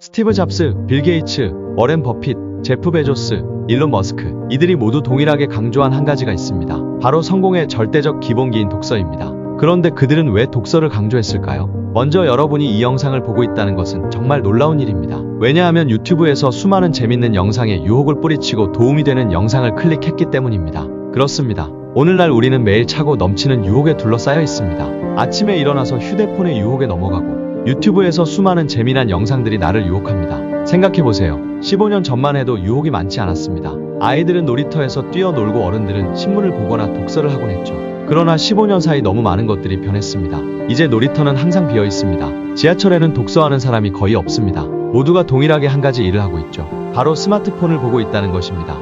스티브 잡스, 빌 게이츠, 워렌 버핏, 제프 베조스, 일론 머스크, 이들이 모두 동일하게 강조한 한 가지가 있습니다. 바로 성공의 절대적 기본기인 독서입니다. 그런데 그들은 왜 독서를 강조했을까요? 먼저 여러분이 이 영상을 보고 있다는 것은 정말 놀라운 일입니다. 왜냐하면 유튜브에서 수많은 재밌는 영상에 유혹을 뿌리치고 도움이 되는 영상을 클릭했기 때문입니다. 그렇습니다. 오늘날 우리는 매일 차고 넘치는 유혹에 둘러싸여 있습니다. 아침에 일어나서 휴대폰의 유혹에 넘어가고 유튜브에서 수많은 재미난 영상들이 나를 유혹합니다. 생각해보세요. 15년 전만 해도 유혹이 많지 않았습니다. 아이들은 놀이터에서 뛰어놀고 어른들은 신문을 보거나 독서를 하곤 했죠. 그러나 15년 사이 너무 많은 것들이 변했습니다. 이제 놀이터는 항상 비어 있습니다. 지하철에는 독서하는 사람이 거의 없습니다. 모두가 동일하게 한 가지 일을 하고 있죠. 바로 스마트폰을 보고 있다는 것입니다.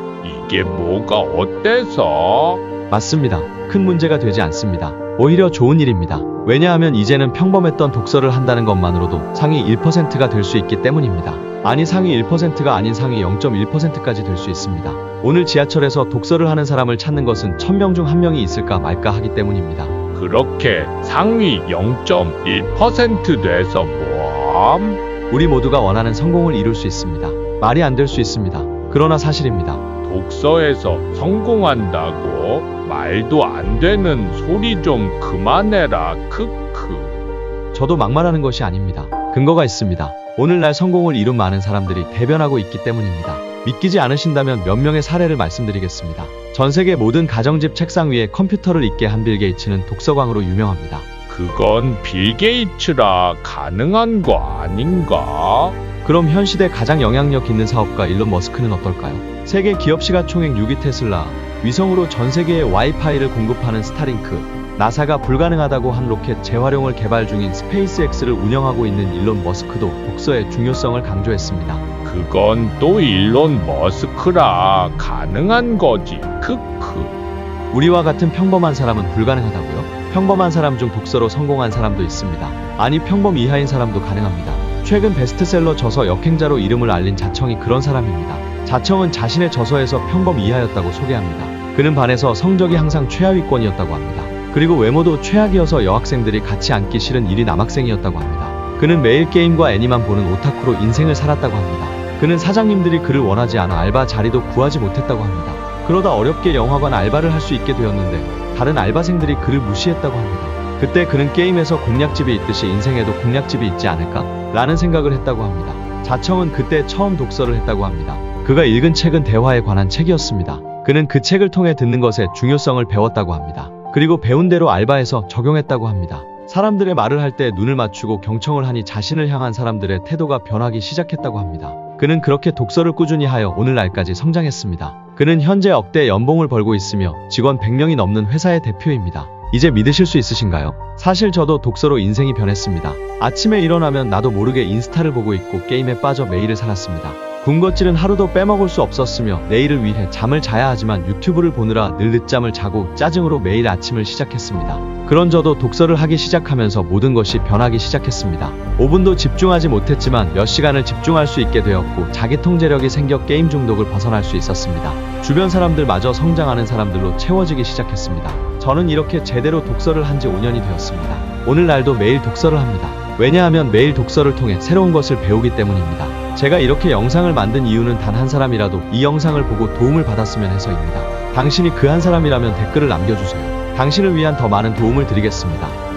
이게 뭐가 어때서? 맞습니다. 큰 문제가 되지 않습니다. 오히려 좋은 일입니다. 왜냐하면 이제는 평범했던 독서를 한다는 것만으로도 상위 1%가 될 수 있기 때문입니다. 아니 상위 1%가 아닌 상위 0.1%까지 될 수 있습니다. 오늘 지하철에서 독서를 하는 사람을 찾는 것은 1000명 중 1명이 있을까 말까 하기 때문입니다. 그렇게 상위 0.1% 돼서 뭐함? 우리 모두가 원하는 성공을 이룰 수 있습니다. 말이 안 될 수 있습니다. 그러나 사실입니다. 독서에서 성공한다고? 말도 안 되는 소리 좀 그만해라. 크크. 저도 막말하는 것이 아닙니다. 근거가 있습니다. 오늘날 성공을 이룬 많은 사람들이 대변하고 있기 때문입니다. 믿기지 않으신다면 몇 명의 사례를 말씀드리겠습니다. 전 세계 모든 가정집 책상 위에 컴퓨터를 있게 한 빌 게이츠는 독서광으로 유명합니다. 그건 빌 게이츠라 가능한 거 아닌가? 그럼 현 시대 가장 영향력 있는 사업가 일론 머스크는 어떨까요? 세계 기업 시가총액 6위 테슬라, 위성으로 전 세계에 와이파이를 공급하는 스타링크, 나사가 불가능하다고 한 로켓 재활용을 개발 중인 스페이스X를 운영하고 있는 일론 머스크도 독서의 중요성을 강조했습니다. 그건 또 일론 머스크라 가능한 거지. 크크. 우리와 같은 평범한 사람은 불가능하다고요? 평범한 사람 중 독서로 성공한 사람도 있습니다. 아니 평범 이하인 사람도 가능합니다. 최근 베스트셀러 저서 역행자로 이름을 알린 자청이 그런 사람입니다. 자청은 자신의 저서에서 평범 이하였다고 소개합니다. 그는 반에서 성적이 항상 최하위권이었다고 합니다. 그리고 외모도 최악이어서 여학생들이 같이 앉기 싫은 1위 남학생이었다고 합니다. 그는 매일 게임과 애니만 보는 오타쿠로 인생을 살았다고 합니다. 그는 사장님들이 그를 원하지 않아 알바 자리도 구하지 못했다고 합니다. 그러다 어렵게 영화관 알바를 할 수 있게 되었는데 다른 알바생들이 그를 무시했다고 합니다. 그때 그는 게임에서 공략집이 있듯이 인생에도 공략집이 있지 않을까? 라는 생각을 했다고 합니다. 자청은 그때 처음 독서를 했다고 합니다. 그가 읽은 책은 대화에 관한 책이었습니다. 그는 그 책을 통해 듣는 것의 중요성을 배웠다고 합니다. 그리고 배운 대로 알바에서 적용했다고 합니다. 사람들의 말을 할 때 눈을 맞추고 경청을 하니 자신을 향한 사람들의 태도가 변하기 시작했다고 합니다. 그는 그렇게 독서를 꾸준히 하여 오늘날까지 성장했습니다. 그는 현재 억대 연봉을 벌고 있으며 직원 100명이 넘는 회사의 대표입니다. 이제 믿으실 수 있으신가요? 사실 저도 독서로 인생이 변했습니다. 아침에 일어나면 나도 모르게 인스타를 보고 있고 게임에 빠져 매일을 살았습니다. 군것질은 하루도 빼먹을 수 없었으며 내일을 위해 잠을 자야 하지만 유튜브를 보느라 늘 늦잠을 자고 짜증으로 매일 아침을 시작했습니다. 그런 저도 독서를 하기 시작하면서 모든 것이 변하기 시작했습니다. 5분도 집중하지 못했지만 몇 시간을 집중할 수 있게 되었고 자기 통제력이 생겨 게임 중독을 벗어날 수 있었습니다. 주변 사람들마저 성장하는 사람들로 채워지기 시작했습니다. 저는 이렇게 제대로 독서를 한 지 5년이 되었습니다. 오늘날도 매일 독서를 합니다. 왜냐하면 매일 독서를 통해 새로운 것을 배우기 때문입니다. 제가 이렇게 영상을 만든 이유는 단 한 사람이라도 이 영상을 보고 도움을 받았으면 해서입니다. 당신이 그 한 사람이라면 댓글을 남겨주세요. 당신을 위한 더 많은 도움을 드리겠습니다.